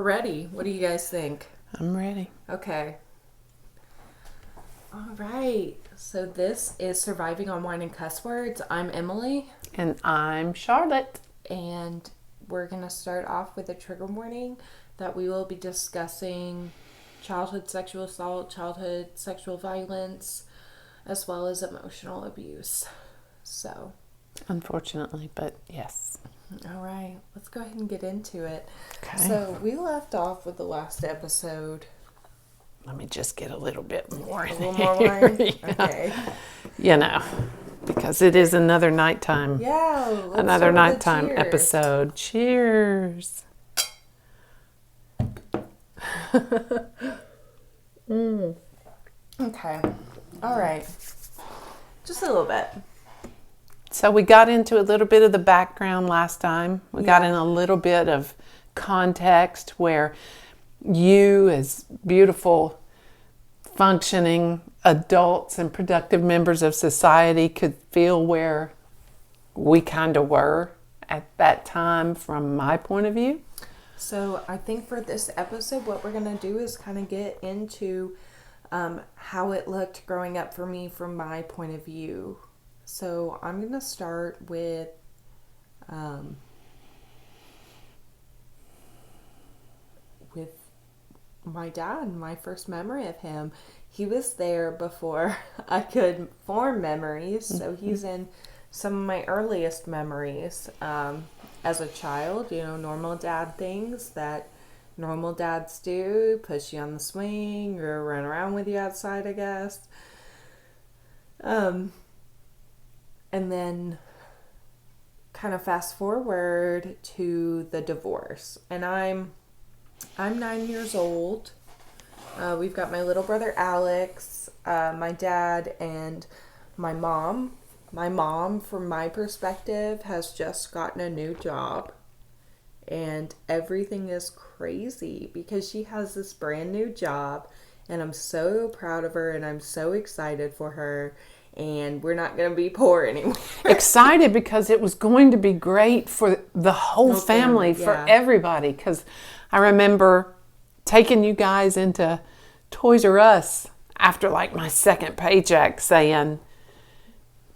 ready. What do you guys think? I'm ready. Okay. All right. So this is Surviving on Wine and Cuss Words. I'm Emily. And I'm Charlotte. And we're going to start off with a trigger warning that we will be discussing childhood sexual assault, childhood sexual violence, as well as emotional abuse. So. Unfortunately, but yes. All right. Let's go ahead and get into it. Okay. So we left off with the last episode. Let me just get a little bit more. A little more wine? Yeah. Okay. You know, because it is another nighttime. Yeah. Another nighttime episode. Cheers. Okay. All right. Just a little bit. So we got into a little bit of the background last time. We got in a little bit of context where you, as beautiful, functioning adults and productive members of society, could feel where we kind of were at that time from my point of view. So I think for this episode, what we're going to do is kind of get into how it looked growing up for me from my point of view. So I'm going to start with my dad, my first memory of him. He was there before I could form memories, so he's in some of my earliest memories as a child, normal dad things that normal dads do, push you on the swing or run around with you outside, I guess. And then kind of fast forward to the divorce. And I'm 9 years old. We've got my little brother Alex, my dad, and my mom. My mom, from my perspective, has just gotten a new job. And everything is crazy because she has this brand new job. And I'm so proud of her and I'm so excited for her. And we're not going to be poor anymore. Excited because it was going to be great for the whole family, for everybody. Because I remember taking you guys into Toys R Us after like my second paycheck saying,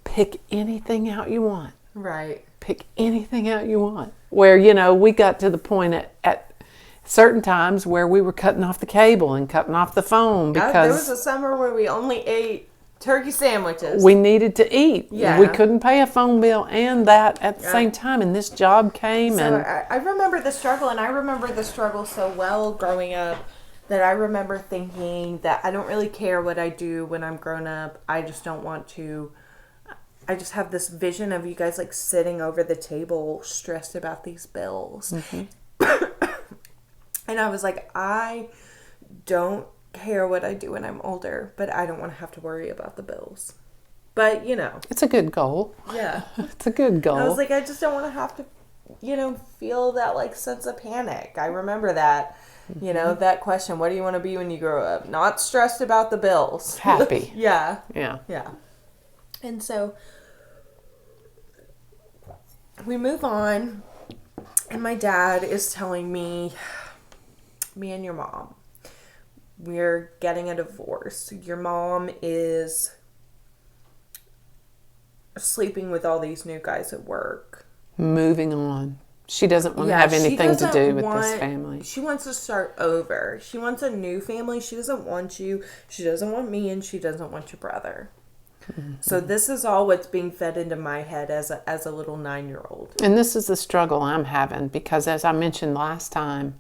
pick anything out you want. Right. Pick anything out you want. Where, we got to the point at certain times where we were cutting off the cable and cutting off the phone because there was a summer where we only ate turkey sandwiches. We needed to eat. Yeah. We couldn't pay a phone bill and that at the same time. And this job came. So I remember the struggle, and I remember the struggle so well growing up that I remember thinking that I don't really care what I do when I'm grown up. I just don't want to. I just have this vision of you guys like sitting over the table stressed about these bills. Mm-hmm. And I was like, I don't care what I do when I'm older, but I don't want to have to worry about the bills. But, it's a good goal. Yeah. It's a good goal. I was like, I just don't want to have to, feel that like sense of panic. I remember that, that question, what do you want to be when you grow up? Not stressed about the bills. Happy. Yeah. Yeah. Yeah. And so we move on, and my dad is telling me and your mom, we're getting a divorce. Your mom is sleeping with all these new guys at work. Moving on. She doesn't want to have anything to do with this family. She wants to start over. She wants a new family. She doesn't want you. She doesn't want me, and she doesn't want your brother. Mm-hmm. So this is all what's being fed into my head as a little 9-year-old. And this is the struggle I'm having because, as I mentioned last time,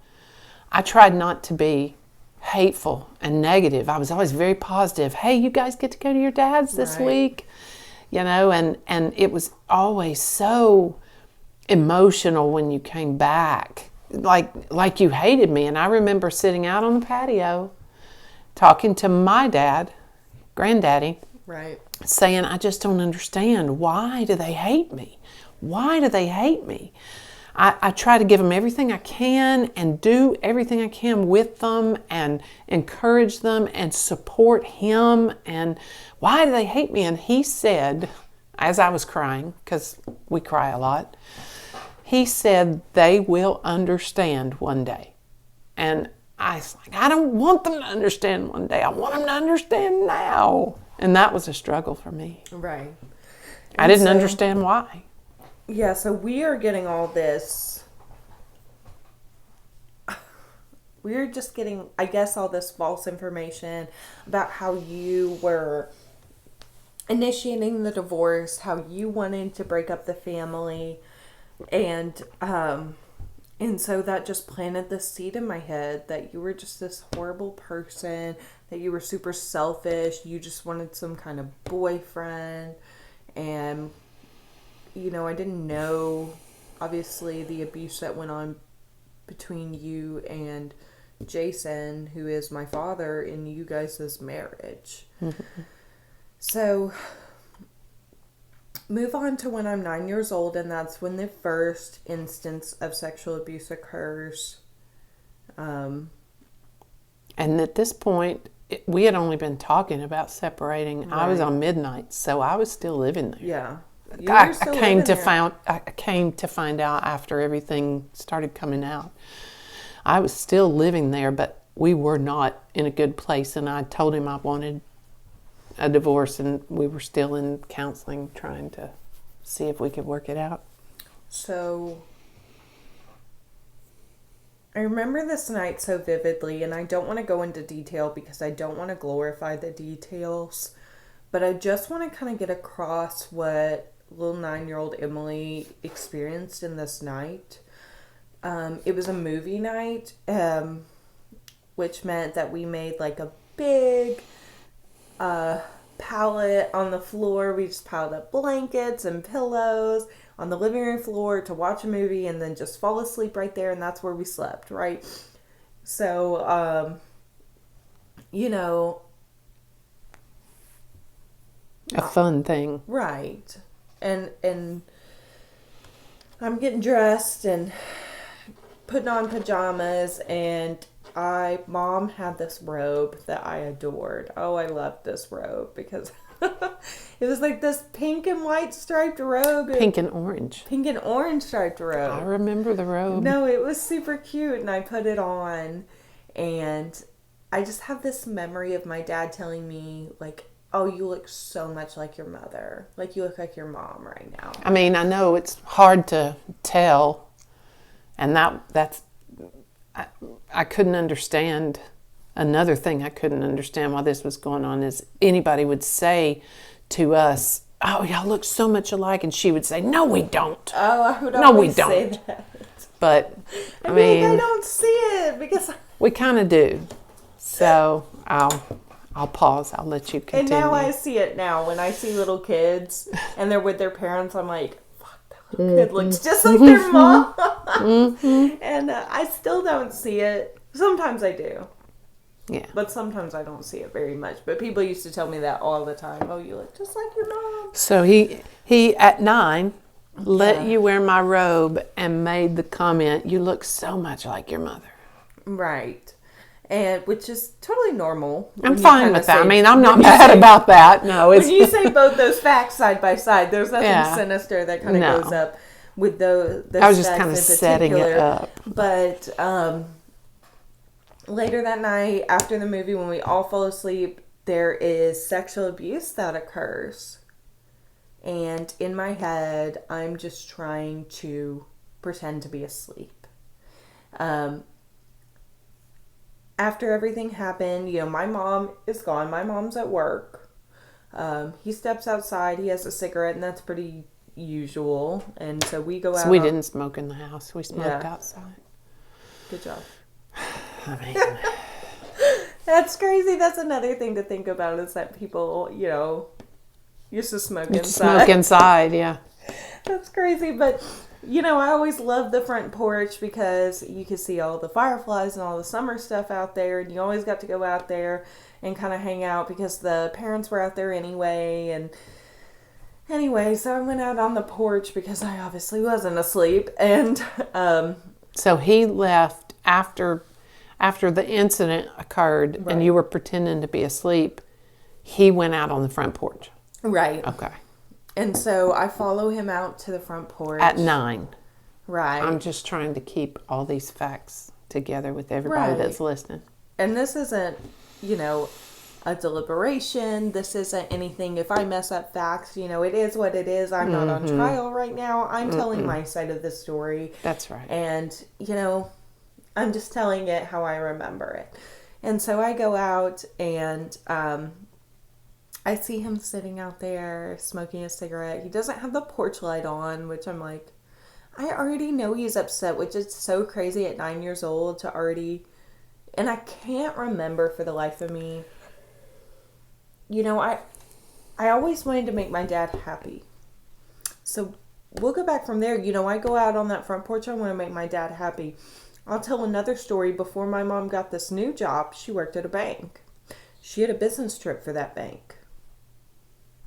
I tried not to be hateful and negative. I was always very positive. Hey, you guys get to go to your dad's this week, and it was always so emotional when you came back, like you hated me. And I remember sitting out on the patio talking to my dad, granddaddy, saying, I just don't understand. Why do they hate me? Why do they hate me? I try to give them everything I can and do everything I can with them and encourage them and support him. And why do they hate me? And he said, as I was crying, because we cry a lot, he said, they will understand one day. And I was like, I don't want them to understand one day. I want them to understand now. And that was a struggle for me. Right. I didn't understand why. Yeah, so we are getting all this. We're just getting, I guess, all this false information about how you were initiating the divorce, how you wanted to break up the family, and so that just planted this seed in my head that you were just this horrible person, that you were super selfish, you just wanted some kind of boyfriend, and, you know, I didn't know, obviously, the abuse that went on between you and Jason, who is my father, in you guys' marriage. Mm-hmm. So, move on to when I'm 9 years old, and that's when the first instance of sexual abuse occurs. And at this point, we had only been talking about separating. Right. I was on midnight, so I was still living there. Yeah. I came to find out after everything started coming out. I was still living there, but we were not in a good place, and I told him I wanted a divorce, and we were still in counseling trying to see if we could work it out. So I remember this night so vividly, and I don't want to go into detail because I don't want to glorify the details, but I just want to kind of get across what little 9-year-old Emily experienced in this night. It was a movie night, which meant that we made like a big pallet on the floor. We just piled up blankets and pillows on the living room floor to watch a movie and then just fall asleep right there, and that's where we slept, right? So, you know, a fun thing. Right. And I'm getting dressed and putting on pajamas, and Mom had this robe that I adored. Oh, I loved this robe because it was like this pink and white striped robe. Pink and orange. Pink and orange striped robe. I remember the robe. No, it was super cute, and I put it on, and I just have this memory of my dad telling me, like, oh, you look so much like your mother. Like, you look like your mom right now. I mean, I know it's hard to tell, and that's I couldn't understand. Another thing I couldn't understand while this was going on is anybody would say to us, oh, y'all look so much alike, and she would say, no, we don't. Oh, I would always say that. But, I mean, I don't see it because we kind of do. So, I'll pause. I'll let you continue. And now I see it now. When I see little kids and they're with their parents, I'm like, fuck, that little kid looks just like their mom. And I still don't see it. Sometimes I do. Yeah. But sometimes I don't see it very much. But people used to tell me that all the time. Oh, you look just like your mom. So he at 9 let you wear my robe and made the comment, you look so much like your mother. Right. And which is totally normal. I'm fine with that. I mean, I'm not mad about that. No, it's when you say both those facts side by side, there's nothing sinister that kind of goes up with those I was just kind of setting it up. But later that night, after the movie, when we all fall asleep, there is sexual abuse that occurs. And in my head, I'm just trying to pretend to be asleep. After everything happened, you know, my mom is gone. My mom's at work. He steps outside. He has a cigarette, and that's pretty usual. And so we go out. So we didn't smoke in the house. We smoked outside. Good job. I mean, that's crazy. That's another thing to think about is that people, you know, used to smoke inside. Smoke inside, yeah. That's crazy, but you know, I always loved the front porch because you could see all the fireflies and all the summer stuff out there, and you always got to go out there and kind of hang out because the parents were out there anyway. And anyway, so I went out on the porch because I obviously wasn't asleep, and so he left after the incident occurred, and you were pretending to be asleep. He went out on the front porch. Right. Okay. And so I follow him out to the front porch. At 9. Right. I'm just trying to keep all these facts together with everybody that's listening. And this isn't, a deliberation. This isn't anything. If I mess up facts, it is what it is. I'm not on trial right now. I'm telling my side of the story. That's right. And, I'm just telling it how I remember it. And so I go out and I see him sitting out there smoking a cigarette. He doesn't have the porch light on, which I'm like, I already know he's upset, which is so crazy at 9 years old to already... And I can't remember for the life of me. I always wanted to make my dad happy. So we'll go back from there. I go out on that front porch. I want to make my dad happy. I'll tell another story. Before my mom got this new job, she worked at a bank. She had a business trip for that bank.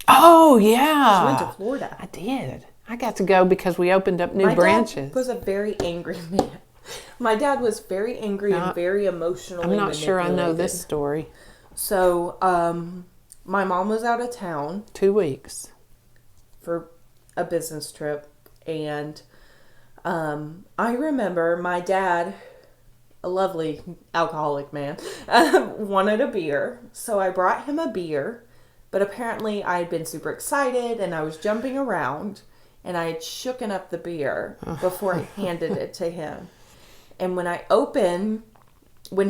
Oh, yeah. She went to Florida. I did. I got to go because we opened up new branches. My dad was a very angry man. My dad was very angry and very emotionally I'm not sure I know this story. So, my mom was out of town 2 weeks for a business trip, and I remember my dad, a lovely alcoholic man, wanted a beer. So I brought him a beer, but apparently I had been super excited and I was jumping around, and I had shooken up the beer before I handed it to him. And when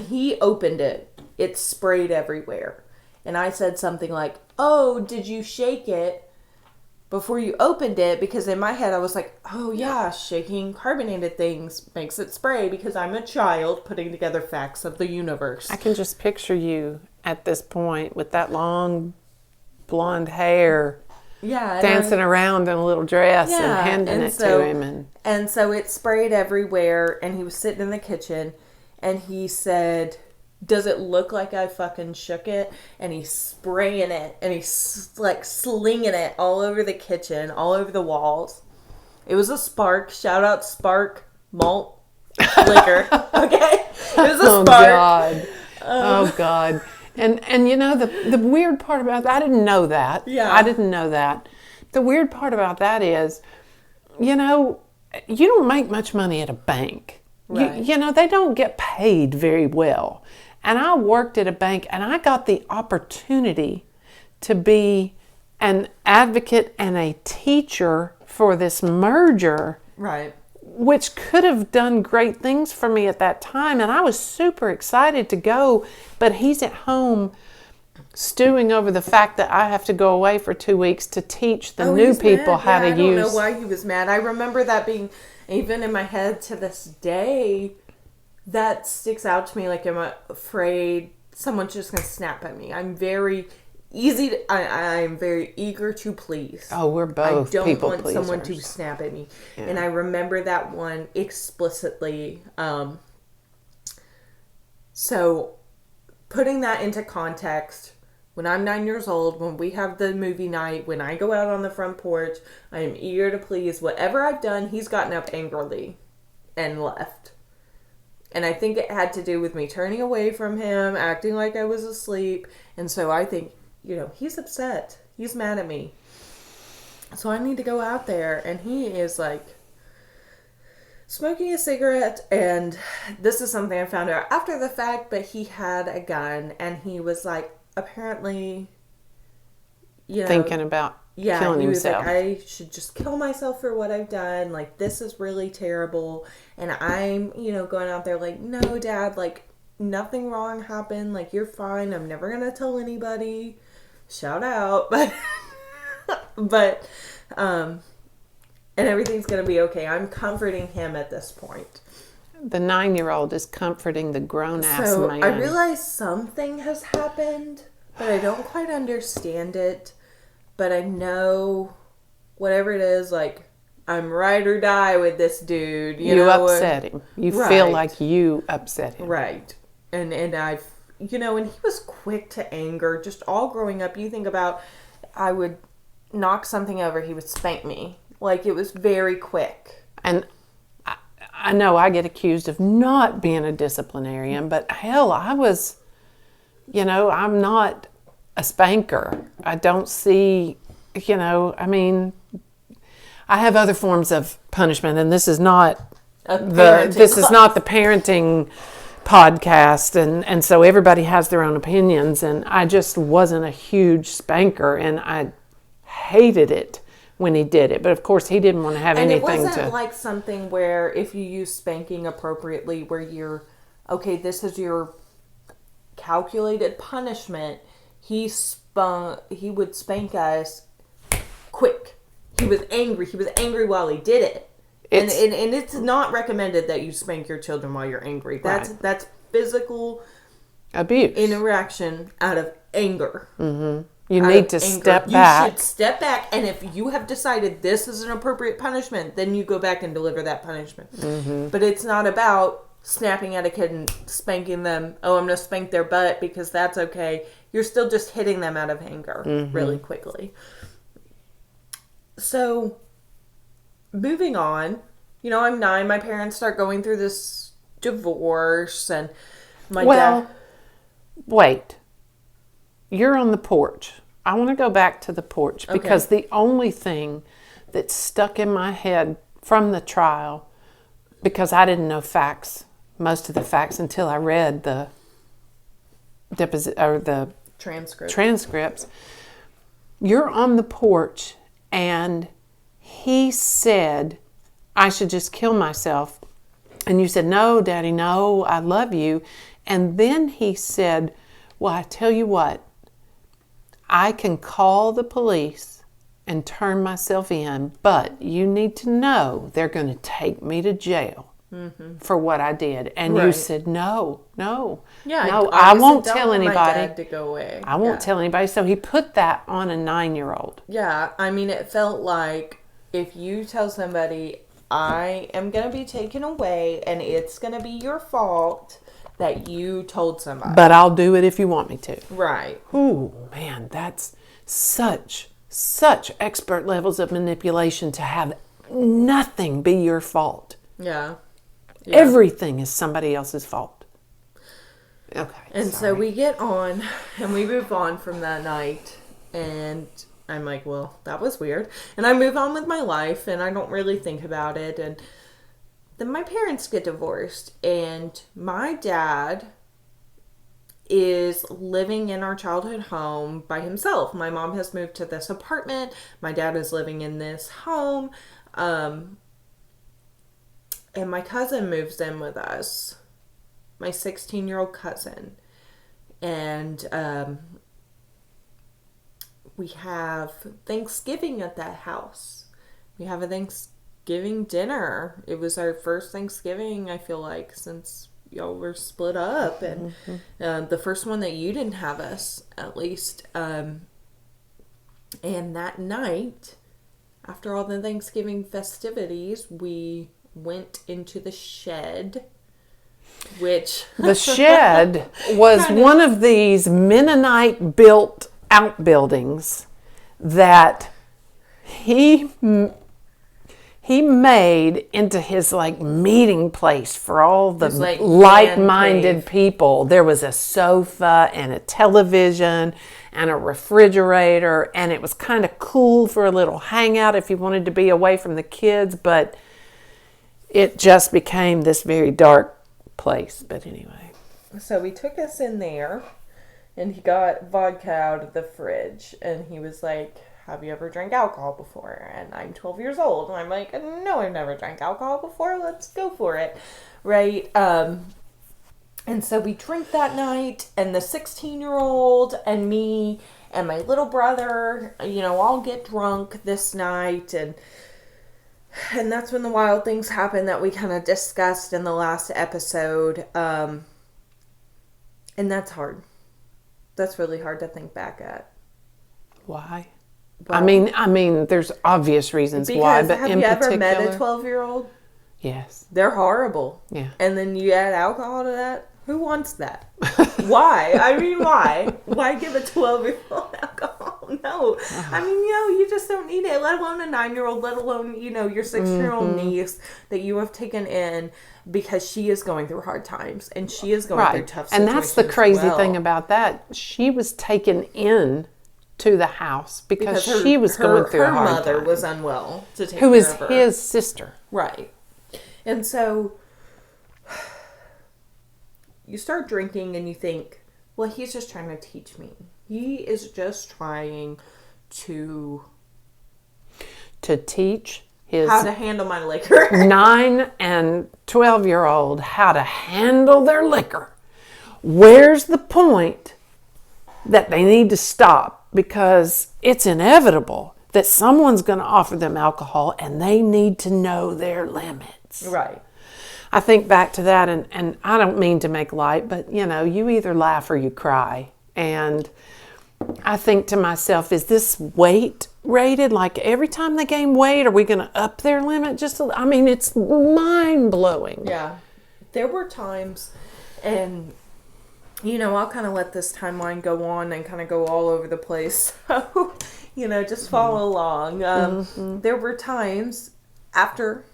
he opened it, it sprayed everywhere. And I said something like, "Oh, did you shake it before you opened it?" Because in my head I was like, oh yeah, shaking carbonated things makes it spray, because I'm a child putting together facts of the universe. I can just picture you at this point with that long blonde hair. Yeah, dancing around in a little dress and handing it to him. And so it sprayed everywhere, and he was sitting in the kitchen, and he said, "Does it look like I fucking shook it?" And he's spraying it, and he's like slinging it all over the kitchen, all over the walls. It was a Spark. Shout out Spark malt liquor. Okay? It was a Spark. God. Oh, God. And the weird part about that, I didn't know that. Yeah. I didn't know that. The weird part about that is, you don't make much money at a bank. Right. They don't get paid very well. And I worked at a bank, and I got the opportunity to be an advocate and a teacher for this merger. Right. Which could have done great things for me at that time. And I was super excited to go, but he's at home stewing over the fact that I have to go away for 2 weeks to teach the new people how to use. I don't know why he was mad. I remember that being even in my head to this day. That sticks out to me. Like, I'm afraid someone's just going to snap at me. I'm very easy to, I'm very eager to please. Oh, we're both I don't people want pleasers. someone to snap at me. Yeah. And I remember that one explicitly. So putting that into context, when I'm 9 years old, when we have the movie night, when I go out on the front porch, I am eager to please. Whatever I've done, he's gotten up angrily and left. And I think it had to do with me turning away from him, acting like I was asleep. And so I think, he's upset. He's mad at me. So I need to go out there. And he is like smoking a cigarette. And this is something I found out after the fact, but he had a gun. And he was like, apparently, thinking about killing himself. Like, I should just kill myself for what I've done. Like, this is really terrible. And I'm, going out there like, no, Dad, like, nothing wrong happened. Like, you're fine. I'm never going to tell anybody. Shout out. But, and everything's going to be okay. I'm comforting him at this point. The 9-year-old is comforting the grown-ass man. I realize something has happened, but I don't quite understand it. But I know whatever it is, like, I'm ride or die with this dude. You upset him. You feel like you upset him. Right. And I've, and he was quick to anger. Just all growing up, you think about, I would knock something over, he would spank me. Like, it was very quick. And I know I get accused of not being a disciplinarian, but hell, I was, I'm not a spanker. I don't see, I have other forms of punishment, and this is not this is not the parenting podcast, and so everybody has their own opinions, and I just wasn't a huge spanker, and I hated it when he did it. But of course, he didn't want to have anything to... And it wasn't like something where if you use spanking appropriately, where you're, okay, this is your calculated punishment. He would spank us quick. He was angry. He was angry while he did it. And it's not recommended that you spank your children while you're angry. That's physical abuse, interaction out of anger. Mm-hmm. You need to step back. You should step back, and if you have decided this is an appropriate punishment, then you go back and deliver that punishment. Mm-hmm. But it's not about snapping at a kid and spanking them. Oh, I'm going to spank their butt because that's okay. You're still just hitting them out of anger really quickly. So... moving on, I'm 9. My parents start going through this divorce, and my dad... wait. You're on the porch. I want to go back to the porch because the only thing that stuck in my head from the trial, because I didn't know most of the facts until I read the transcripts. You're on the porch, and he said, I should just kill myself. And you said, no, Daddy, no, I love you. And then he said, well, I tell you what, I can call the police and turn myself in, but you need to know they're going to take me to jail for what I did. And you said, no. Yeah, no, I won't tell anybody. My dad to go away. I won't tell anybody. So he put that on a 9-year-old. Yeah, I mean, it felt like, if you tell somebody, I am going to be taken away and it's going to be your fault that you told somebody. But I'll do it if you want me to. Right. Ooh, man, that's such expert levels of manipulation to have nothing be your fault. Yeah. Everything is somebody else's fault. Okay. And so we get on and we move on from that night, and I'm like, well, that was weird. And I move on with my life, and I don't really think about it. And then my parents get divorced, and my dad is living in our childhood home by himself. My mom has moved to this apartment. My dad is living in this home. And my cousin moves in with us, my 16-year-old cousin. And we have Thanksgiving at that house. We have a Thanksgiving dinner. It was our first Thanksgiving, I feel like, since y'all were split up. And the first one that you didn't have us, at least. And that night, after all the Thanksgiving festivities, we went into the shed, which... The shed was one of these Mennonite-built outbuildings that he made into his meeting place for all the like-minded people. There was a sofa and a television and a refrigerator, and it was kind of cool for a little hangout if you wanted to be away from the kids, but it just became this very dark place. But anyway. So we took us in there, and he got vodka out of the fridge, and he was like, have you ever drank alcohol before? And I'm 12 years old, and I'm like, no, I've never drank alcohol before. Let's go for it. Right? And so we drink that night, and the 16-year-old and me and my little brother, all get drunk this night, and that's when the wild things happen that we kind of discussed in the last episode. And that's hard. That's really hard to think back at. Why? Well, I mean, there's obvious reasons why, but have you ever met a 12-year-old? Yes. They're horrible. Yeah. And then you add alcohol to that? Who wants that? Why? I mean, why? Why give a 12-year-old alcohol? No. I mean, you just don't need it, let alone a 9-year-old, let alone, your 6-year-old niece that you have taken in because she is going through hard times and she is going through tough situations. And that's the crazy thing about that. She was taken in to the house because she was going through a hard time. Her mother was unwell to take care of her. Who is his sister. Right. And so you start drinking and you think, well, he's just trying to teach me. He is just trying to teach his how to handle my liquor. 9 and 12-year-old how to handle their liquor. Where's the point that they need to stop? Because it's inevitable that someone's going to offer them alcohol and they need to know their limits. Right. I think back to that, and I don't mean to make light, but you either laugh or you cry. And I think to myself, is this weight rated? Like every time they gain weight, are we going to up their limit? It's mind blowing. Yeah. There were times, and I'll kind of let this timeline go on and kind of go all over the place. So, just follow along. There were times after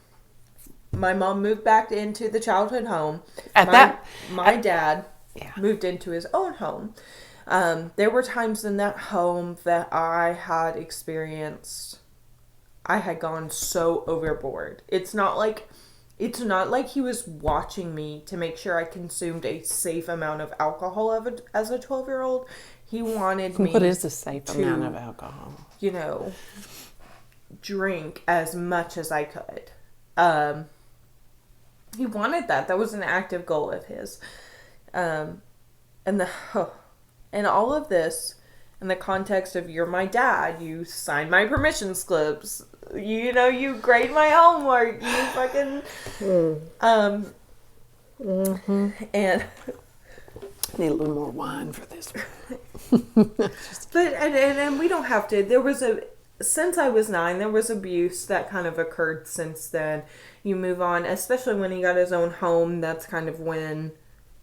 my mom moved back into the childhood home. My dad moved into his own home. There were times in that home that I had gone so overboard. It's not like he was watching me to make sure I consumed a safe amount of alcohol as a 12-year-old. He wanted me. What is a safe amount of alcohol? Drink as much as I could. He wanted that. That was an active goal of his. And all of this in the context of you're my dad, you sign my permission slips, you grade my homework, you fucking and need a little more wine for this one. But and we don't have to. Since I was 9, there was abuse that kind of occurred since then. You move on, especially when he got his own home. That's kind of when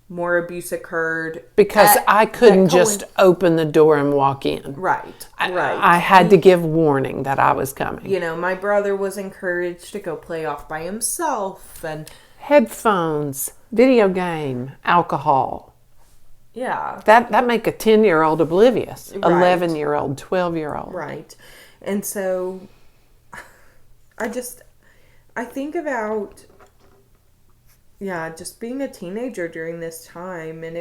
more abuse occurred. Because I couldn't just open the door and walk in. Right. I had to give warning that I was coming. My brother was encouraged to go play off by himself. And headphones, video game, alcohol. Yeah. That make a 10-year-old oblivious. Right. 11-year-old, 12-year-old. Right. And so I think about, just being a teenager during this time. And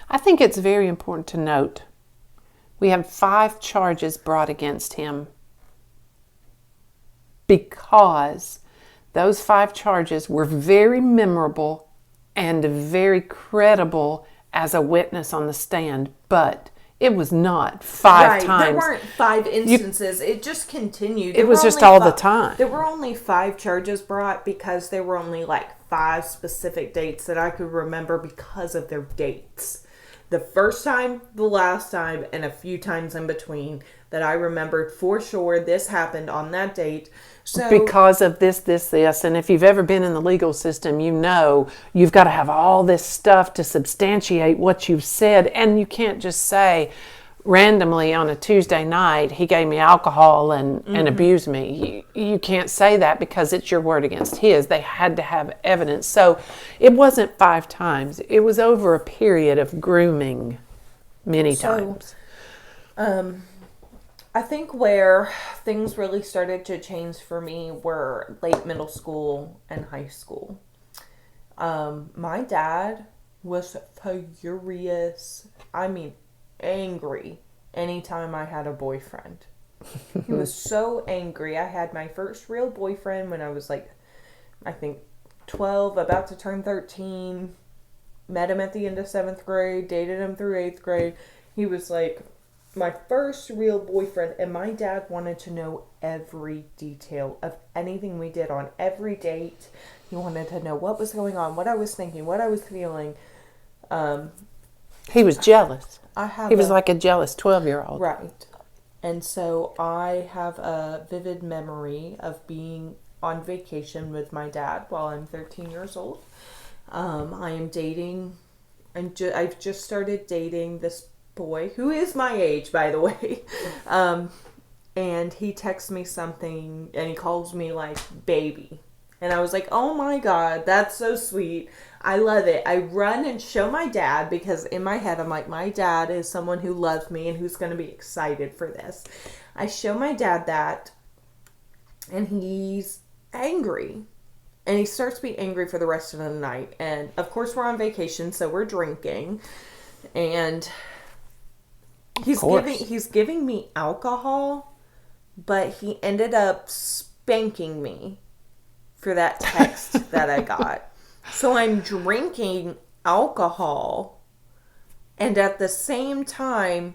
I think it's very important to note, we have 5 charges brought against him because those 5 charges were very memorable and very credible as a witness on the stand, but it was not 5 times. There weren't 5 instances. It just continued. It was just all the time. There were only 5 charges brought because there were only 5 specific dates that I could remember because of their dates. The first time, the last time, and a few times in between that I remembered for sure this happened on that date. So because of this, and if you've ever been in the legal system, you've got to have all this stuff to substantiate what you've said, and you can't just say randomly on a Tuesday night he gave me alcohol and abused me. You can't say that because it's your word against his. They had to have evidence. So it wasn't 5 times. It was over a period of grooming many times. I think where things really started to change for me were late middle school and high school. My dad was furious. Angry anytime I had a boyfriend. He was so angry. I had my first real boyfriend when I was I think 12, about to turn 13. Met him at the end of 7th grade, dated him through 8th grade. He was my first real boyfriend, and my dad wanted to know every detail of anything we did on every date. He wanted to know what was going on, what I was thinking, what I was feeling. He was jealous. He was like a jealous 12-year-old. Right. And so I have a vivid memory of being on vacation with my dad while I'm 13 years old. I am dating, and I've just started dating this boy who is my age, by the way. And he texts me something and he calls me baby. And I was like, oh my God, that's so sweet. I love it. I run and show my dad because in my head I'm like, my dad is someone who loves me and who's going to be excited for this. I show my dad that, and he's angry. And he starts to be angry for the rest of the night. And of course we're on vacation, so we're drinking. And he's giving me alcohol, but he ended up spanking me for that text that I got. So I'm drinking alcohol and at the same time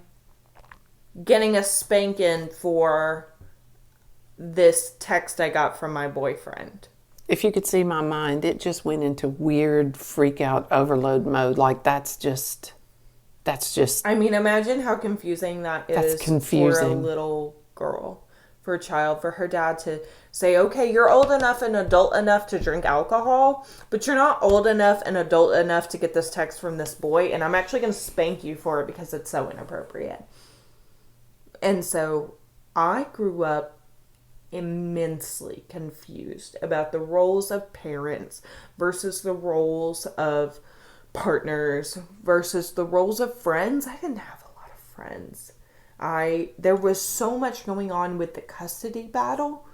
getting a spanking for this text I got from my boyfriend. If you could see my mind, it just went into weird freak out overload mode. Like that's just. I mean, imagine how confusing that is for a little girl, for a child, for her dad to say, okay, you're old enough and adult enough to drink alcohol, but you're not old enough and adult enough to get this text from this boy, and I'm actually going to spank you for it because it's so inappropriate. And so I grew up immensely confused about the roles of parents versus the roles of partners versus the roles of friends. I didn't have a lot of friends. There was so much going on with the custody battle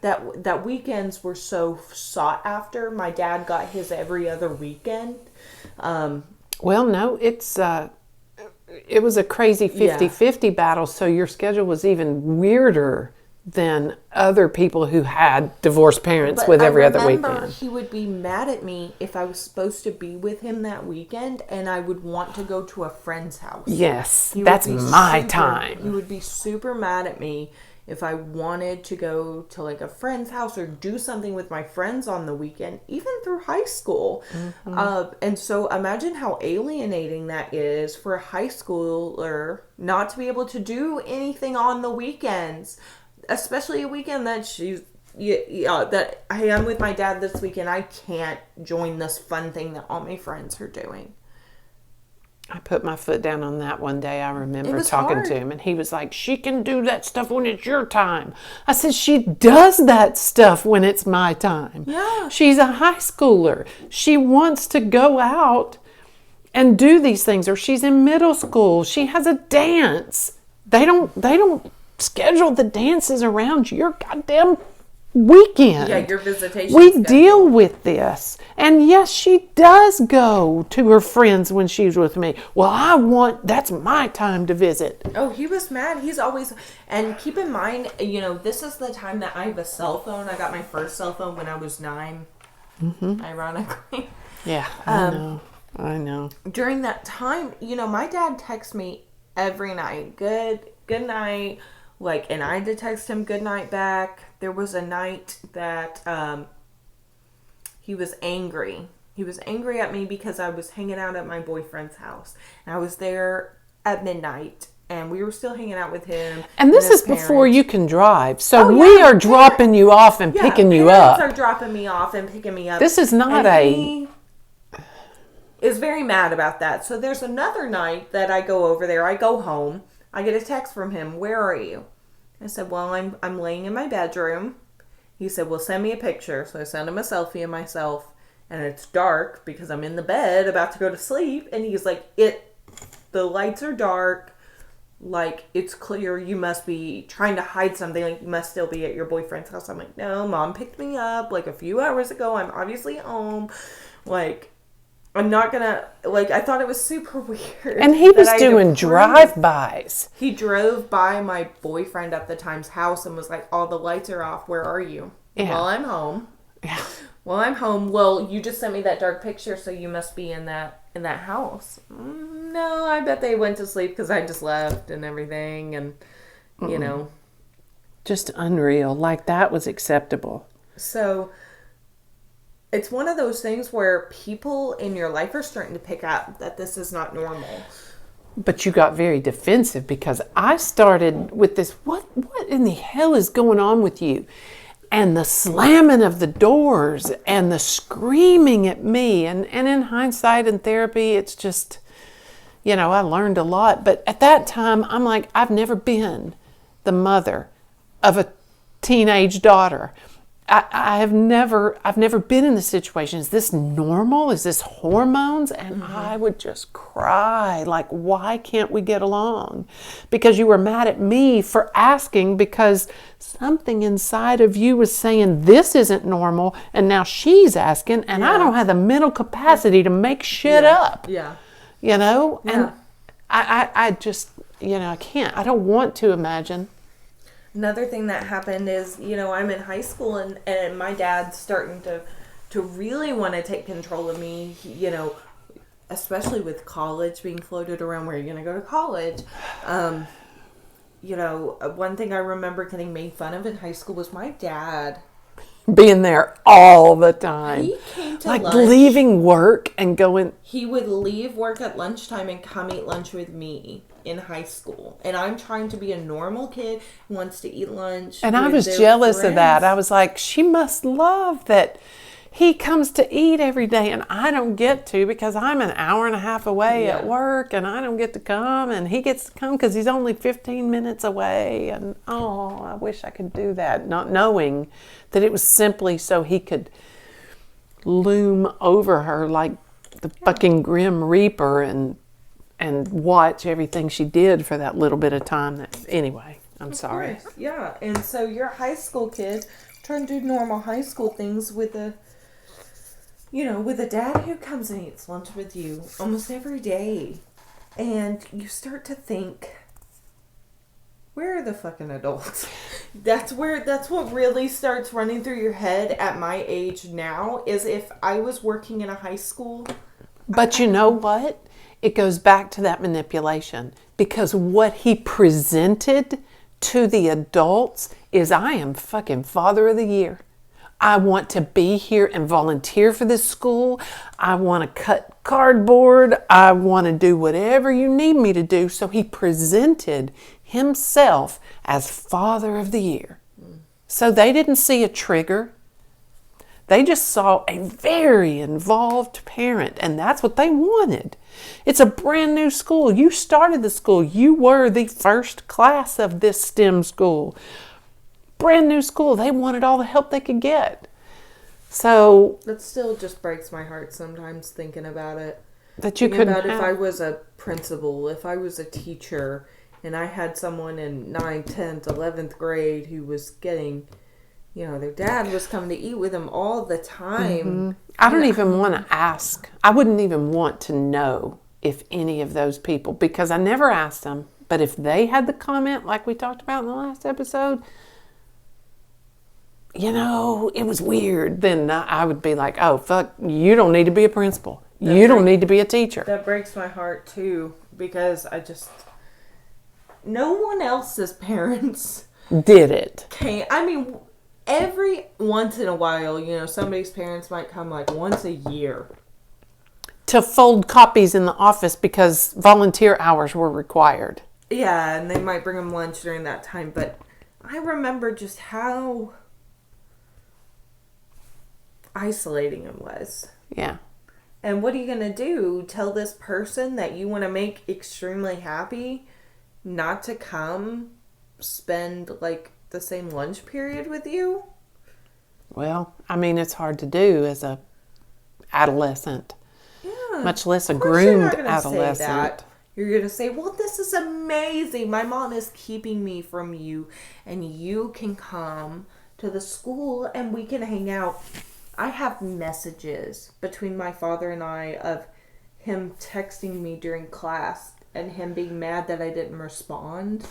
that weekends were so sought after. My dad got his every other weekend. Well, no, it was a crazy 50-50 battle, so your schedule was even weirder than other people who had divorced parents with every other weekend. He would be mad at me if I was supposed to be with him that weekend and I would want to go to a friend's house. Yes, that's my time. He would be super mad at me if I wanted to go to like a friend's house or do something with my friends on the weekend, even through high school. Mm-hmm. And so imagine how alienating that is for a high schooler not to be able to do anything on the weekends. Especially a weekend that hey, I'm with my dad this weekend. I can't join this fun thing that all my friends are doing. I put my foot down on that one day. I remember talking to him, and he was like, she can do that stuff when it's your time. I said, she does that stuff when it's my time. Yeah. She's a high schooler. She wants to go out and do these things, or she's in middle school. She has a dance. They don't schedule the dances around your goddamn weekend. Yeah, your visitation. We deal with this. And yes, she does go to her friends when she's with me. Well, that's my time to visit. Oh, he was mad. He's always, and keep in mind, this is the time that I have a cell phone. I got my first cell phone when I was 9, ironically. Yeah, I know. During that time, my dad texts me every night. Good night. And I had to text him good night back. There was a night that he was angry. He was angry at me because I was hanging out at my boyfriend's house. And I was there at midnight. And we were still hanging out with him. And this is before you can drive. So we are dropping you off and picking you up. Parents are dropping me off and picking me up. This is not He is very mad about that. So there's another night that I go over there. I go home. I get a text from him. Where are you? I said, well, I'm laying in my bedroom. He said, well, send me a picture. So I sent him a selfie of myself. And it's dark because I'm in the bed about to go to sleep. And he's like, the lights are dark. Like, it's clear you must be trying to hide something. Like, you must still be at your boyfriend's house. I'm like, no, Mom picked me up like a few hours ago. I'm obviously home. Like, I'm not gonna, I thought it was super weird. And he was doing drive-bys. He drove by my boyfriend at the time's house and was like, all the lights are off. Where are you? Yeah. Well, I'm home. Yeah. Well, I'm home. Well, you just sent me that dark picture, so you must be in that house. No, I bet they went to sleep because I just left and everything, and just unreal. Like, that was acceptable. So it's one of those things where people in your life are starting to pick up that this is not normal. But you got very defensive because I started with this, what in the hell is going on with you? And the slamming of the doors and the screaming at me. And in hindsight and therapy, it's just, I learned a lot. But at that time, I'm like, I've never been the mother of a teenage daughter. I've never been in this situation. Is this normal? Is this hormones? And I would just cry, like, why can't we get along? Because you were mad at me for asking, because something inside of you was saying this isn't normal, and now she's asking, and I don't have the mental capacity to make shit up. Yeah. You know? And I just, I can't. I don't want to imagine. Another thing that happened is, I'm in high school and my dad's starting to really want to take control of me, especially with college being floated around, where you're going to go to college. One thing I remember getting made fun of in high school was my dad being there all the time. He came to like lunch. Leaving work and going. He would leave work at lunchtime and come eat lunch with me in high school. And I'm trying to be a normal kid who wants to eat lunch. And I was jealous of that. I was like, she must love that he comes to eat every day and I don't get to, because I'm an hour and a half away at work and I don't get to come, and he gets to come because he's only 15 minutes away. And I wish I could do that, not knowing that it was simply so he could loom over her like the fucking Grim Reaper and watch everything she did for that little bit of time. Anyway, I'm sorry. Of course. Yeah, and so you're a high school kid trying to do normal high school things with a dad who comes and eats lunch with you almost every day. And you start to think, where are the fucking adults? That's what really starts running through your head at my age now, is if I was working in a high school. But you know what? It goes back to that manipulation, because what he presented to the adults is, I am fucking father of the year. I want to be here and volunteer for this school. I want to cut cardboard. I want to do whatever you need me to do. So he presented himself as father of the year. So they didn't see a trigger. They just saw a very involved parent, and that's what they wanted. It's a brand new school. You started the school. You were the first class of this STEM school. Brand new school. They wanted all the help they could get. So that still just breaks my heart sometimes, thinking about it. That you couldn't have. If I was a principal, if I was a teacher, and I had someone in 9th, 10th, 11th grade who was getting, their dad was coming to eat with them all the time. Mm-hmm. I don't even want to ask. I wouldn't even want to know if any of those people, because I never asked them, but if they had the comment like we talked about in the last episode, it was weird, then I would be like, oh, fuck, you don't need to be a principal. You don't need to be a teacher. That breaks my heart, too, because no one else's parents did it. Every once in a while, somebody's parents might come like once a year to fold copies in the office because volunteer hours were required. Yeah, and they might bring them lunch during that time. But I remember just how isolating it was. Yeah. And what are you going to do? Tell this person that you want to make extremely happy not to come spend like the same lunch period with you? Well, it's hard to do as a adolescent. Yeah. Much less a groomed adolescent. You're going to say, well, this is amazing. My mom is keeping me from you, and you can come to the school and we can hang out. I have messages between my father and I of him texting me during class and him being mad that I didn't respond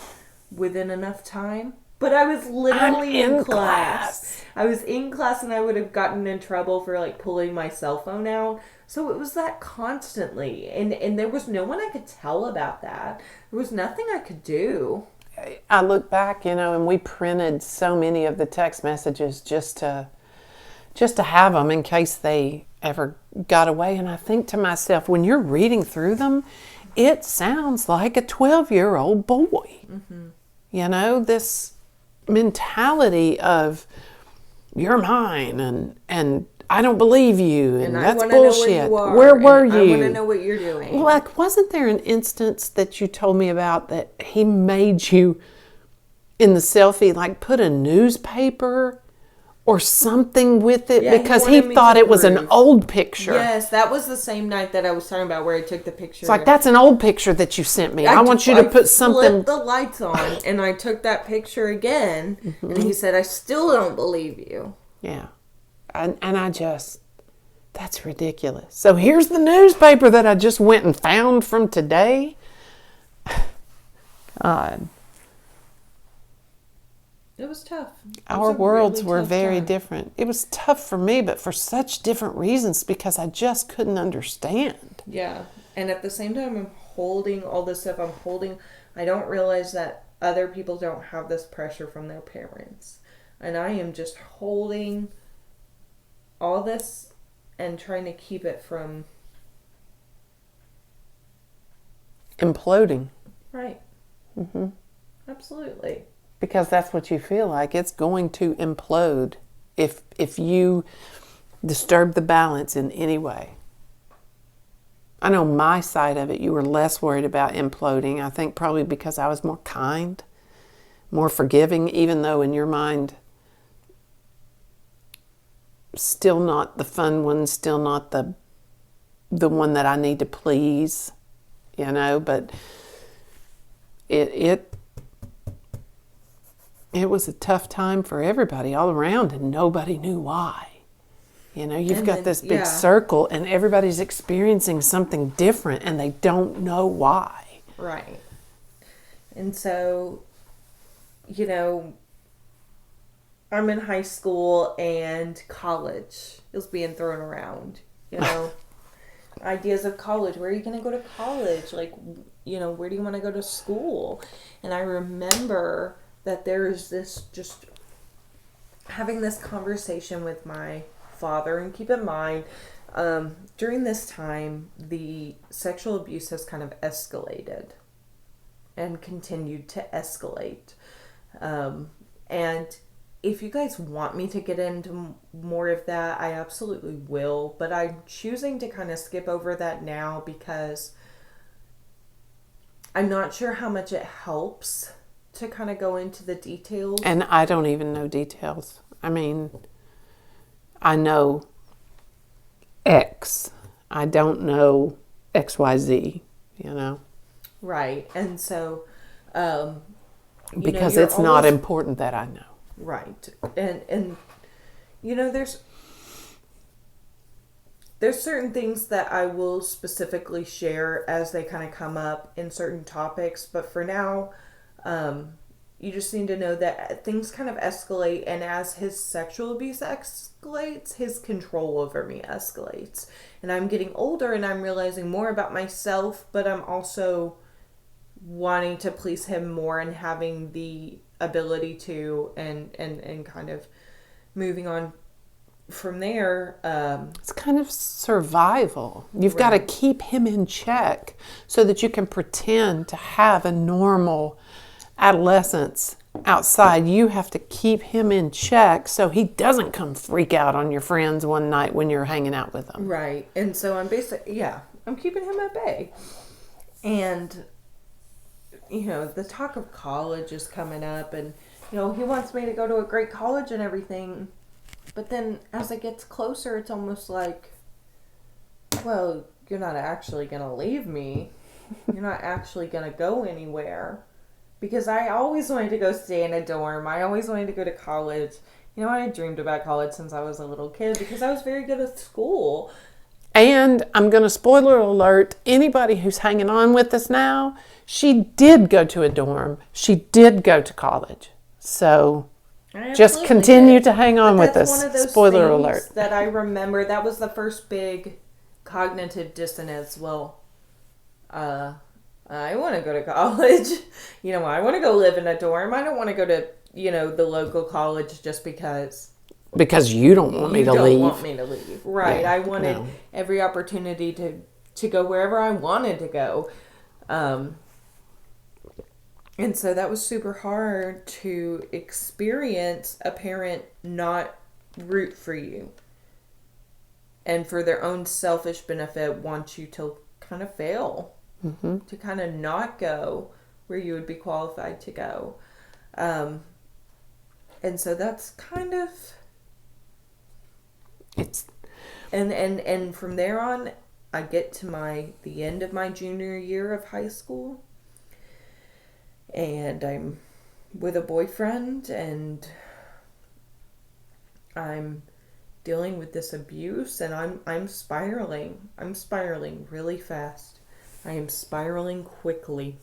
within enough time. But I was literally in class. I was in class and I would have gotten in trouble for like pulling my cell phone out. So it was that constantly. And there was no one I could tell about that. There was nothing I could do. I look back, and we printed so many of the text messages just to have them in case they ever got away. And I think to myself, when you're reading through them, it sounds like a 12-year-old boy. Mm-hmm. This mentality of you're mine and I don't believe you and that's bullshit. Where were you? I want to know what you're doing. Like, wasn't there an instance that you told me about that he made you in the selfie, like put a newspaper or something with it, Yeah, because he wanted he me thought to it was an prove. old picture. Yes, that was the same night that I was talking about where I took the picture. It's like, that's an old picture that you sent me. I want you to put something. I flipped the lights on and I took that picture again, and he said, I still don't believe you. Yeah. And I just, that's ridiculous. So here's the newspaper that I just went and found from today. God. It was tough. Our worlds were very different. It was tough for me, but for such different reasons, because I just couldn't understand. Yeah. And at the same time, I'm holding all this stuff. I don't realize that other people don't have this pressure from their parents. And I am just holding all this and trying to keep it from imploding. Right. Absolutely. Because that's what you feel like. It's going to implode if you disturb the balance in any way. I know my side of it, you were less worried about imploding. I think probably because I was more kind, more forgiving, even though in your mind, still not the fun one, still not the one that I need to please, but it was a tough time for everybody all around, and nobody knew why. You've got this big circle, and everybody's experiencing something different, and they don't know why. Right. And so, I'm in high school and college is being thrown around, ideas of college. Where are you going to go to college? Like, where do you want to go to school? And I remember that there is this, just having this conversation with my father, and keep in mind, during this time, the sexual abuse has kind of escalated and continued to escalate. And if you guys want me to get into more of that, I absolutely will, but I'm choosing to kind of skip over that now because I'm not sure how much it helps to kind of go into the details. And I don't even know details. I mean, I know X. I don't know XYZ, Right. And so, because it's not important that I know. Right. And there's certain things that I will specifically share as they kind of come up in certain topics, but for now, you just need to know that things kind of escalate, and as his sexual abuse escalates, his control over me escalates. And I'm getting older and I'm realizing more about myself, but I'm also wanting to please him more and having the ability to, and kind of moving on from there. It's kind of survival. You've got to keep him in check so that you can pretend to have a normal adolescence outside. You have to keep him in check so he doesn't come freak out on your friends one night when you're hanging out with them. Right. And so I'm I'm keeping him at bay. And the talk of college is coming up, and he wants me to go to a great college and everything, but then as it gets closer, it's almost like, well, you're not actually gonna leave me. You're not actually gonna go anywhere. Because I always wanted to go stay in a dorm. I always wanted to go to college. I dreamed about college since I was a little kid because I was very good at school. And I'm going to spoiler alert, anybody who's hanging on with us now, she did go to a dorm. She did go to college. So just continue to hang on with us. One of those spoiler things alert. That I remember, that was the first big cognitive dissonance. Well, I want to go to college. I want to go live in a dorm. I don't want to go to, the local college just because. Because you don't want me to leave. You don't want me to leave. Right. Yeah, I wanted every opportunity to go wherever I wanted to go. And so that was super hard to experience a parent not root for you. And for their own selfish benefit, want you to kind of fail. Mm-hmm. To kind of not go where you would be qualified to go. And so that's kind of It's And from there on, I get to the end of my junior year of high school, and I'm with a boyfriend, and I'm dealing with this abuse, and I'm spiraling. I'm spiraling really fast. I am spiraling quickly.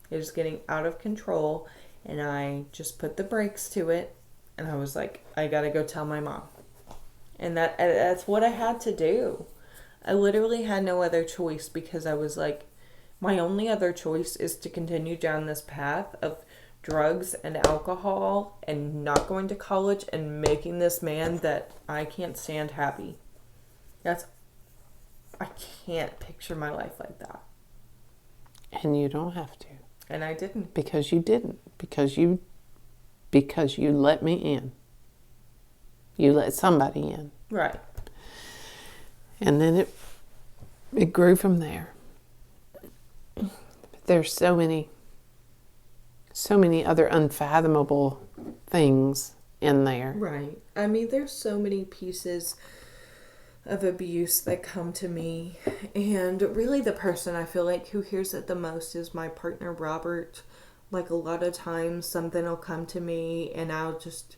It is getting out of control, and I just put the brakes to it, and I was like, I gotta go tell my mom. And that's what I had to do. I literally had no other choice, because I was like, my only other choice is to continue down this path of drugs and alcohol and not going to college and making this man that I can't stand happy. I can't picture my life like that. And you don't have to. And I didn't. Because you didn't. Because you let me in. You let somebody in. Right. And then it grew from there. There's so many other unfathomable things in there. Right. I mean, there's so many pieces of abuse that come to me, and really the person I feel like who hears it the most is my partner, Robert. Like, a lot of times something will come to me and I'll just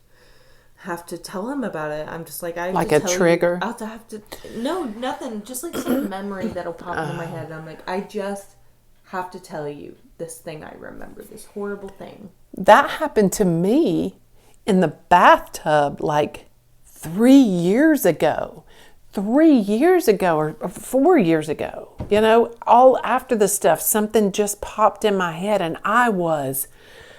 have to tell him about it. I'm just like, I have like to a tell trigger. You, I'll have to no, nothing, just like some memory that'll pop into my head, and I'm like, I just have to tell you this thing I remember, this horrible thing. That happened to me in the bathtub like 3 years ago. 3 years ago or 4 years ago. You know, all after the stuff, something just popped in my head, and I was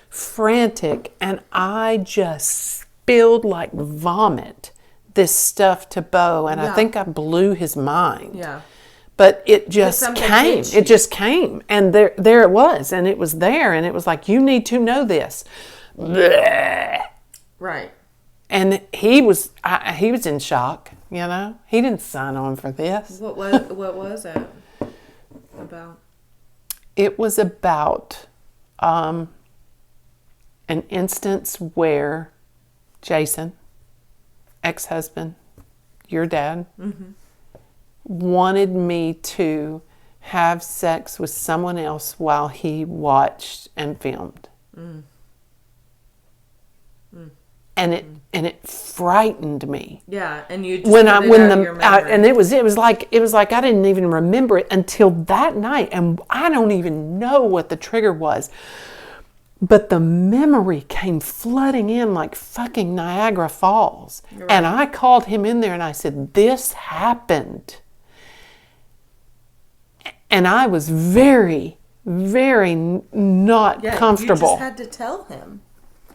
frantic, and I just spilled like vomit this stuff to Bo, and I think I blew his mind. Yeah. But it just came. It just came. And there it was. And it was there. And it was like, you need to know this. Bleh. Right. And he was in shock, you know. He didn't sign on for this. What was it about? It was about an instance where Jason, ex-husband, your dad, wanted me to have sex with someone else while he watched and filmed. And it frightened me. Yeah, and you just and it was like I didn't even remember it until that night, and I don't even know what the trigger was. But the memory came flooding in like fucking Niagara Falls. Right. And I called him in there and I said, this happened. And I was very, very not comfortable. You just had to tell him.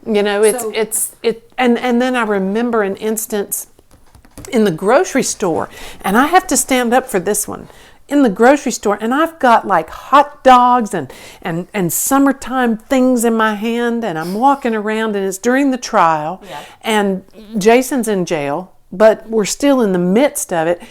You know, and then I remember an instance in the grocery store, and I have to stand up for this one. In the grocery store, and I've got like hot dogs and summertime things in my hand, and I'm walking around, and it's during the trial, and Jason's in jail, but we're still in the midst of it.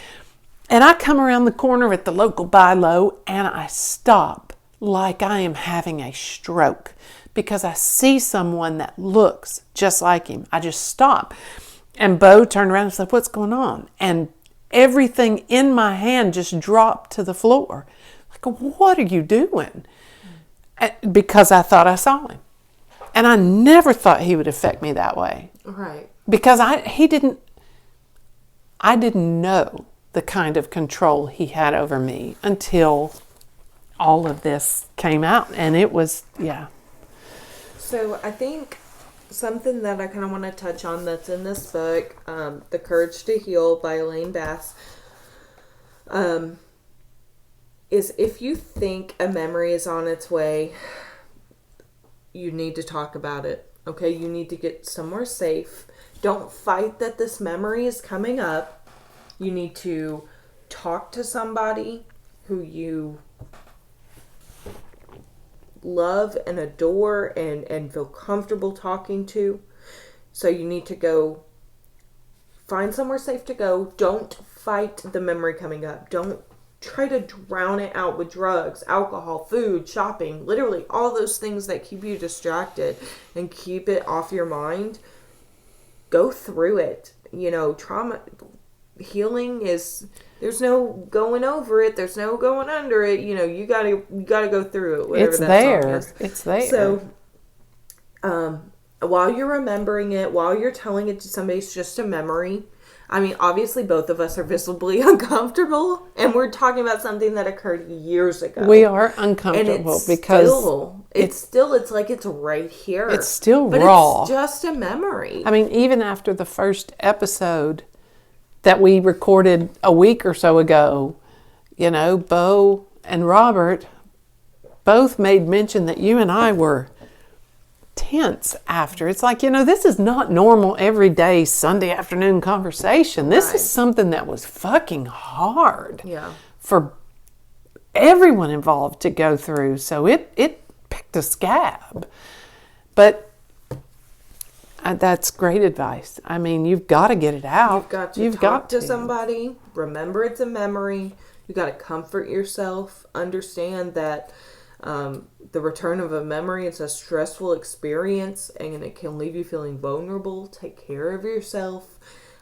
And I come around the corner at the local buy low, and I stop like I am having a stroke because I see someone that looks just like him. I just stop. And Bo turned around and said, what's going on? And everything in my hand just dropped to the floor. Like, what are you doing? Because I thought I saw him. And I never thought he would affect me that way. Right. Because I didn't know the kind of control he had over me until all of this came out. And it was, So I think something that I kind of want to touch on that's in this book, The Courage to Heal by Elaine Bass, is if you think a memory is on its way, you need to talk about it. Okay, you need to get somewhere safe. Don't fight that this memory is coming up. You need to talk to somebody who you love and adore and feel comfortable talking to. So you need to go find somewhere safe to go. Don't fight the memory coming up. Don't try to drown it out with drugs, alcohol, food, shopping, literally all those things that keep you distracted and keep it off your mind. Go through it. You know, trauma, healing is, there's no going over it. There's no going under it. You know, you gotta go through it. Whatever It's that there. song is. It's there. So, while you're remembering it, while you're telling it to somebody, it's just a memory. I mean, obviously, both of us are visibly uncomfortable, and we're talking about something that occurred years ago. We are uncomfortable because it's like it's right here. It's still but raw. It's just a memory. I mean, even after the first episode that we recorded a week or so ago, you know, Bo and Robert both made mention that you and I were tense after. It's like, you know, this is not normal everyday Sunday afternoon conversation. This is something that was fucking hard for everyone involved to go through. So it picked a scab. But that's great advice. I mean, you've got to get it out. You've got to talk to somebody. Remember it's a memory. You got to comfort yourself. Understand that the return of a memory is a stressful experience and it can leave you feeling vulnerable. Take care of yourself.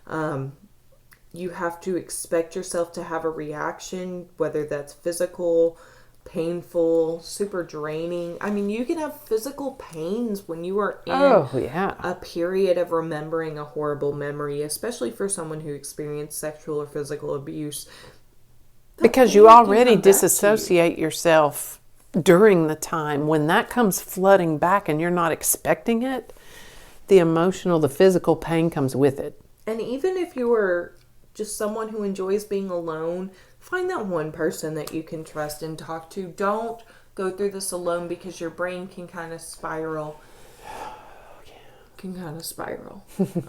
You have to expect yourself to have a reaction, whether that's physical, painful, super draining. I mean, you can have physical pains when you are in a period of remembering a horrible memory, especially for someone who experienced sexual or physical abuse. Because you already disassociate yourself during the time. When that comes flooding back and you're not expecting it, the emotional, the physical pain comes with it. And even if you are just someone who enjoys being alone, find that one person that you can trust and talk to. Don't go through this alone because your brain can kind of spiral.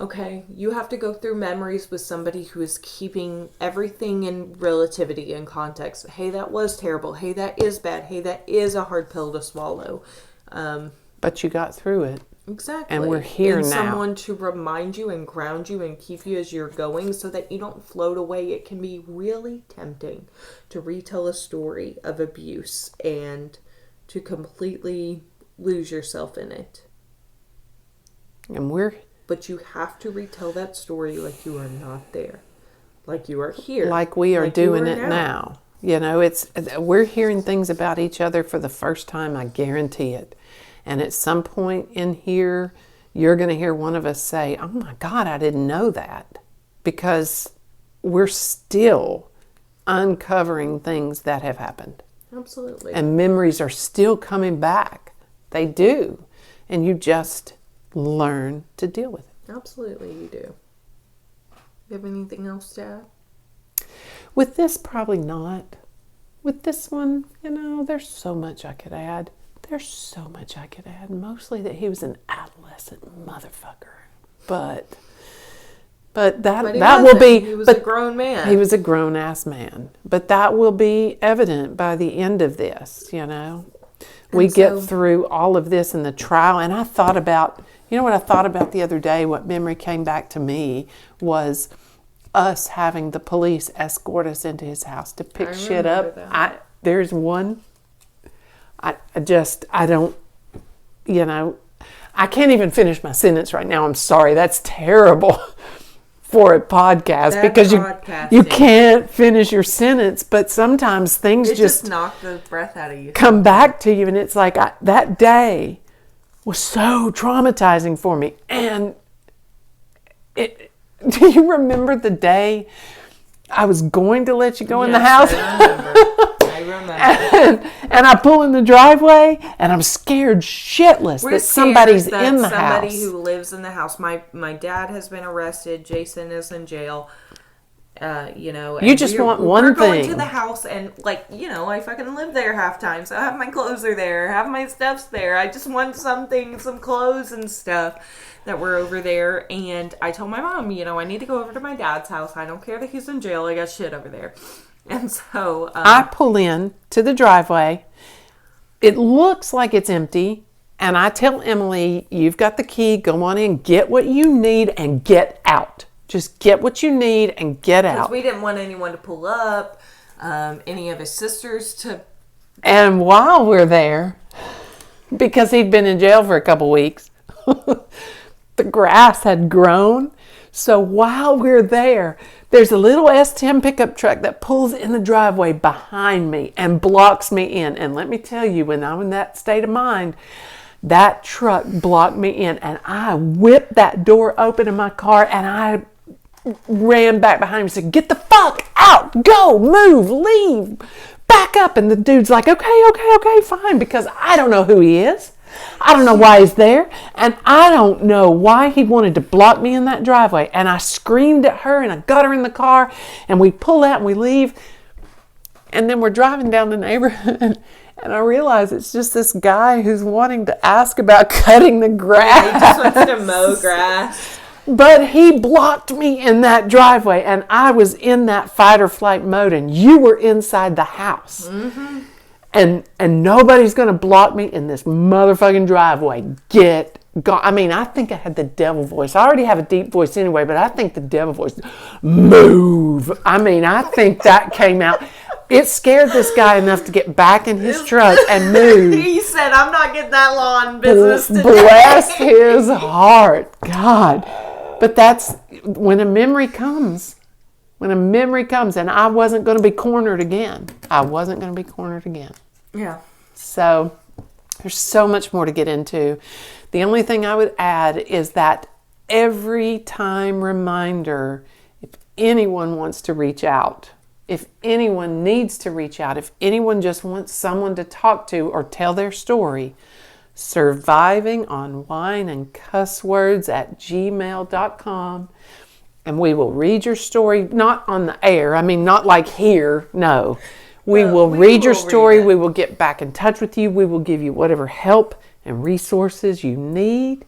Okay? You have to go through memories with somebody who is keeping everything in relativity and context. Hey, that was terrible. Hey, that is bad. Hey, that is a hard pill to swallow. But you got through it. Exactly. And we're here now. Someone to remind you and ground you and keep you as you're going so that you don't float away. It can be really tempting to retell a story of abuse and to completely lose yourself in it. But you have to retell that story like you are not there. Like you are here. Like we are doing it now. You know, we're hearing things about each other for the first time, I guarantee it. And at some point in here, you're going to hear one of us say, oh my God, I didn't know that. Because we're still uncovering things that have happened. Absolutely. And memories are still coming back. They do. And you just learn to deal with it. Absolutely, you do. You have anything else to add? With this, probably not. With this one, you know, there's so much I could add. Mostly that he was an adolescent motherfucker. But that will be. He was a grown man. He was a grown ass man. But that will be evident by the end of this, you know. We get through all of this in the trial, and I thought about, you know what I thought about the other day, what memory came back to me was us having the police escort us into his house to pick shit up. There's one, I don't, you know, I can't even finish my sentence right now. I'm sorry. That's terrible for a podcast because you can't finish your sentence, but sometimes things just knock the breath out of you. Come back to you, and it's like that day was so traumatizing for me. And do you remember the day I was going to let you go in the house? I remember. And I pull in the driveway, and I'm scared shitless that somebody's in the house. Somebody who lives in the house. My dad has been arrested. Jason is in jail. You know. You just want one thing. We're going to the house, and I fucking live there half time, so half my clothes are there, half my stuff's there. I just want some clothes and stuff that were over there. And I told my mom, I need to go over to my dad's house. I don't care that he's in jail. I got shit over there. And so I pull in to the driveway. It looks like it's empty. And I tell Emily, you've got the key. Go on in, get what you need, and get out. Just get what you need and get out. Because we didn't want anyone to pull up, any of his sisters to... And while we're there, because he'd been in jail for a couple weeks, the grass had grown. So while we're there, there's a little S10 pickup truck that pulls in the driveway behind me and blocks me in. And let me tell you, when I'm in that state of mind, that truck blocked me in, and I whipped that door open in my car, and I ran back behind him and said, "Get the fuck out, go, move, leave, back up." And the dude's like, okay, fine, because I don't know who he is. I don't know why he's there, and I don't know why he wanted to block me in that driveway. And I screamed at her, and I got her in the car, and we pull out and we leave. And then we're driving down the neighborhood, and I realize it's just this guy who's wanting to ask about cutting the grass. He just wants to mow grass. But he blocked me in that driveway, and I was in that fight or flight mode, and you were inside the house. Mm-hmm. And nobody's going to block me in this motherfucking driveway. Get gone. I mean, I think I had the devil voice. I already have a deep voice anyway, but I think the devil voice, move. I mean, I think that came out. It scared this guy enough to get back in his truck and move. He said, "I'm not getting that lawn business today." Bless his heart. God. But that's when a memory comes. When a memory comes, and I wasn't going to be cornered again. Yeah. So there's so much more to get into. The only thing I would add is that every time reminder, if anyone wants to reach out, if anyone needs to reach out, if anyone just wants someone to talk to or tell their story, survivingonwineandcusswords@gmail.com. And we will read your story, not on the air. I mean, not like here. No. We will read your story. We will get back in touch with you. We will give you whatever help and resources you need,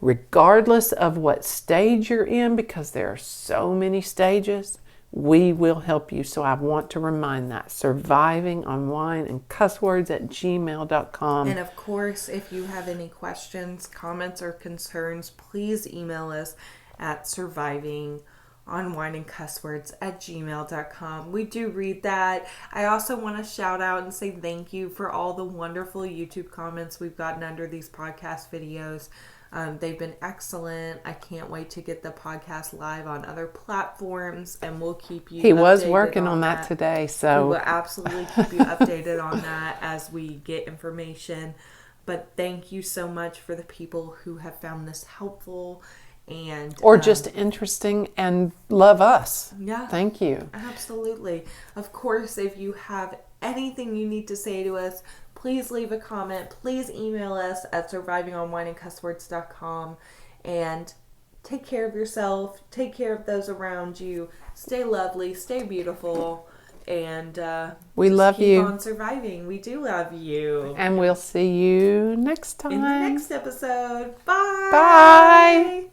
regardless of what stage you're in, because there are so many stages. We will help you. So I want to remind that. survivingonwineandcusswords@gmail.com. And of course, if you have any questions, comments, or concerns, please email us at survivingonwineandcusswords@gmail.com. We do read that. I also want to shout out and say thank you for all the wonderful YouTube comments we've gotten under these podcast videos. They've been excellent. I can't wait to get the podcast live on other platforms, and we'll keep you He was working on that today, so we will absolutely keep you updated on that as we get information. But thank you so much for the people who have found this helpful or just interesting and love us. Yeah. Thank you. Absolutely. Of course, if you have anything you need to say to us, please leave a comment. Please email us at survivingonwineandcusswords.com. And take care of yourself. Take care of those around you. Stay lovely. Stay beautiful. And we love you. Keep on surviving. We do love you. And we'll see you next time. In the next episode. Bye. Bye.